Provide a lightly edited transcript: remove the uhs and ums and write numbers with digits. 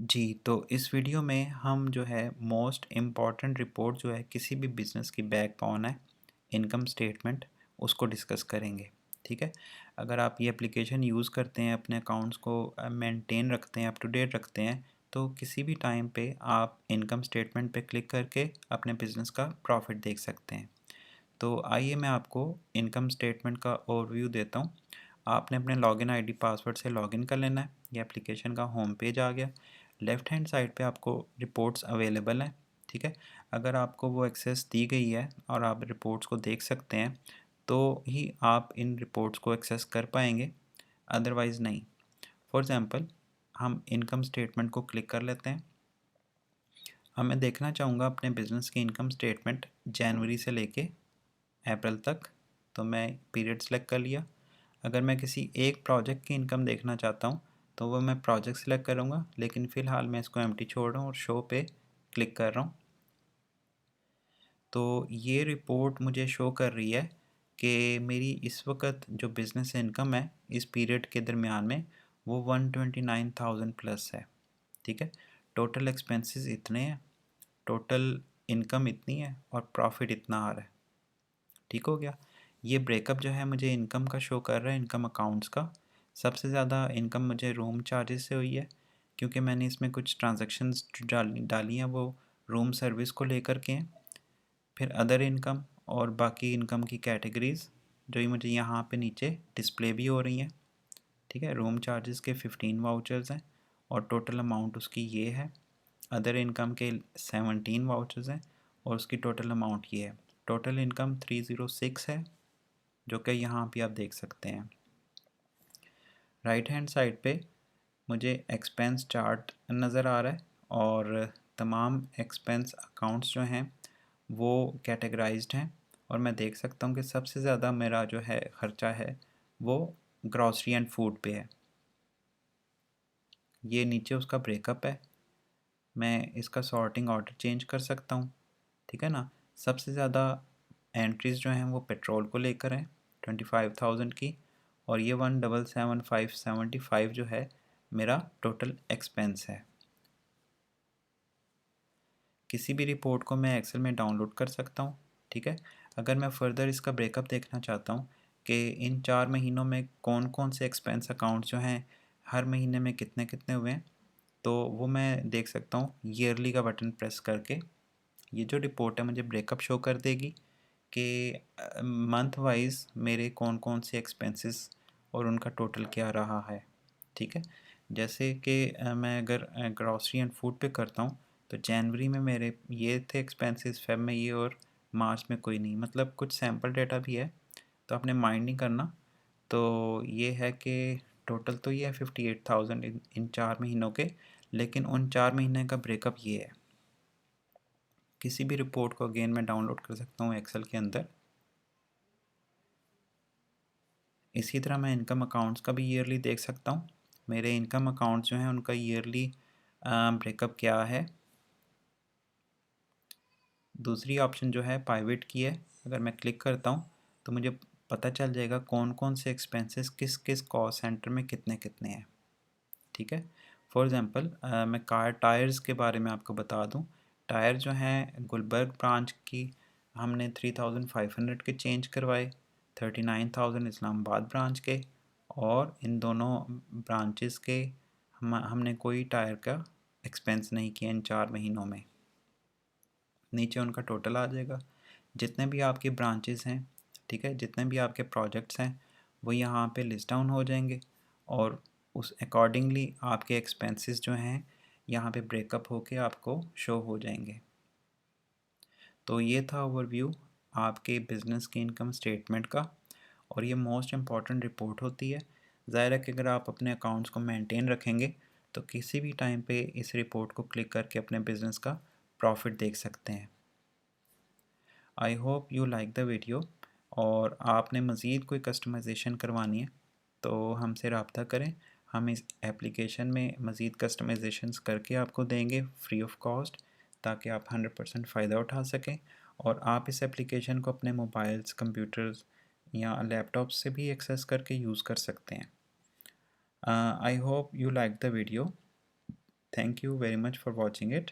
जी, तो इस वीडियो में हम जो है मोस्ट इम्पॉर्टेंट रिपोर्ट जो है किसी भी बिज़नेस की बैकबोन है, इनकम स्टेटमेंट, उसको डिस्कस करेंगे। ठीक है? अगर आप ये एप्लीकेशन यूज़ करते हैं, अपने अकाउंट्स को मेंटेन रखते हैं, अप टू डेट रखते हैं, तो किसी भी टाइम पे आप इनकम स्टेटमेंट पे क्लिक करके अपने बिज़नेस का प्रॉफिट देख सकते हैं। तो आइए मैं आपको इनकम स्टेटमेंट का ओवरव्यू देता हूँ। आपने अपने लॉगिन आईडी पासवर्ड से लॉगिन कर लेना है। ये एप्लीकेशन का होम पेज आ गया। लेफ़्ट हैंड साइड पे आपको रिपोर्ट्स अवेलेबल हैं। ठीक है, अगर आपको वो एक्सेस दी गई है और आप रिपोर्ट्स को देख सकते हैं तो ही आप इन रिपोर्ट्स को एक्सेस कर पाएंगे, अदरवाइज़ नहीं। फॉर एग्ज़ाम्पल, हम इनकम स्टेटमेंट को क्लिक कर लेते हैं। अब मैं देखना चाहूँगा अपने बिज़नेस की इनकम स्टेटमेंट जनवरी से लेके अप्रैल तक। तो मैं पीरियड सेलेक्ट कर लिया। अगर मैं किसी एक प्रोजेक्ट की इनकम देखना चाहता हूँ तो वो मैं प्रोजेक्ट सेलेक्ट करूँगा, लेकिन फ़िलहाल मैं इसको एम्प्टी छोड़ रहा हूँ और शो पे क्लिक कर रहा हूँ। तो ये रिपोर्ट मुझे शो कर रही है कि मेरी इस वक्त जो बिज़नेस इनकम है इस पीरियड के दरमियान में वो 129,000 प्लस है। ठीक है, टोटल एक्सपेंसेस इतने हैं, टोटल इनकम इतनी है और प्रॉफिट इतना आ रहा है। ठीक हो गया। ये ब्रेकअप जो है मुझे इनकम का शो कर रहा है, इनकम अकाउंट्स का। सबसे ज़्यादा इनकम मुझे रूम चार्जेस से हुई है, क्योंकि मैंने इसमें कुछ ट्रांजैक्शंस डाली हैं, वो रूम सर्विस को लेकर के हैं। फिर अदर इनकम और बाकी इनकम की कैटेगरीज़ जो ये मुझे यहाँ पे नीचे डिस्प्ले भी हो रही हैं। ठीक है, रूम चार्जेस के 15 वाउचर्स हैं और टोटल अमाउंट उसकी ये है। अदर इनकम के 17 वाउचर्स हैं और उसकी टोटल अमाउंट ये है। टोटल इनकम 306 है, जो कि यहाँ पे आप देख सकते हैं। राइट हैंड साइड पे मुझे एक्सपेंस चार्ट नज़र आ रहा है और तमाम एक्सपेंस अकाउंट्स जो हैं वो कैटेगराइज्ड हैं। और मैं देख सकता हूँ कि सबसे ज़्यादा मेरा जो है ख़र्चा है वो ग्रॉसरी एंड फूड पे है। ये नीचे उसका ब्रेकअप है। मैं इसका सॉर्टिंग ऑर्डर चेंज कर सकता हूँ। ठीक है ना। सबसे ज़्यादा एंट्रीज़ जो हैं वो पेट्रोल को लेकर हैं 25,000 की, और ये 177,575 जो है मेरा टोटल एक्सपेंस है। किसी भी रिपोर्ट को मैं एक्सेल में डाउनलोड कर सकता हूँ। ठीक है, अगर मैं फ़र्दर इसका ब्रेकअप देखना चाहता हूँ कि इन 4 महीनों में कौन कौन से एक्सपेंस अकाउंट्स जो हैं हर महीने में कितने कितने हुए हैं, तो वो मैं देख सकता हूँ ईयरली का बटन प्रेस करके। ये जो रिपोर्ट है मुझे ब्रेकअप शो कर देगी कि मंथ वाइज मेरे कौन कौन से एक्सपेंसेस और उनका टोटल क्या रहा है। ठीक है, जैसे कि मैं अगर ग्रॉसरी एंड फूड पे करता हूँ तो जनवरी में मेरे ये थे एक्सपेंसेस, फेब में ये और मार्च में कोई नहीं। मतलब कुछ सैम्पल डेटा भी है, तो आपने माइंड नहीं करना। तो ये है कि टोटल तो ये है 58,000 इन 4 महीनों के, लेकिन उन 4 महीने का ब्रेकअप ये है। किसी भी रिपोर्ट को अगेन मैं डाउनलोड कर सकता हूँ एक्सेल के अंदर। इसी तरह मैं इनकम अकाउंट्स का भी ईयरली देख सकता हूँ। मेरे इनकम अकाउंट्स जो हैं उनका ईयरली ब्रेकअप क्या है। दूसरी ऑप्शन जो है पाइवेट की है, अगर मैं क्लिक करता हूँ तो मुझे पता चल जाएगा कौन कौन से एक्सपेंसेस किस किस कॉस्ट सेंटर में कितने कितने हैं। ठीक है, फॉर एग्ज़ाम्पल मैं कार टायर्स के बारे में आपको बता दूँ। टायर जो हैं गुलबर्ग ब्रांच की हमने 3,500 के चेंज करवाए, 39,000 इस्लामाबाद ब्रांच के, और इन दोनों ब्रांचेस के हमने कोई टायर का एक्सपेंस नहीं किया इन 4 महीनों में। नीचे उनका टोटल आ जाएगा। जितने भी आपकी ब्रांचेस हैं, ठीक है, जितने भी आपके प्रोजेक्ट्स हैं वो यहाँ पे लिस्ट डाउन हो जाएंगे और उस अकॉर्डिंगली आपके एक्सपेंसेस जो हैं यहाँ पे ब्रेकअप होके आपको शो हो जाएंगे। तो ये था ओवरव्यू आपके बिज़नेस की इनकम स्टेटमेंट का, और ये मोस्ट इम्पॉर्टेंट रिपोर्ट होती है। ज़ाहिर है कि अगर आप अपने अकाउंट्स को मेंटेन रखेंगे तो किसी भी टाइम पे इस रिपोर्ट को क्लिक करके अपने बिज़नेस का प्रॉफिट देख सकते हैं। I hope you like the video, और आपने मज़ीद कोई कस्टमाइजेशन करवानी है तो हमसे रब्ता करें। हम इस एप्लीकेशन में मज़ीद कस्टमाइजेशंस करके आपको देंगे फ्री ऑफ कॉस्ट, ताकि आप 100% फ़ायदा उठा सकें और आप इस एप्लीकेशन को अपने मोबाइल्स, कंप्यूटर्स या लैपटॉप से भी एक्सेस करके यूज़ कर सकते हैं। I hope you like the video. Thank you very much for watching it.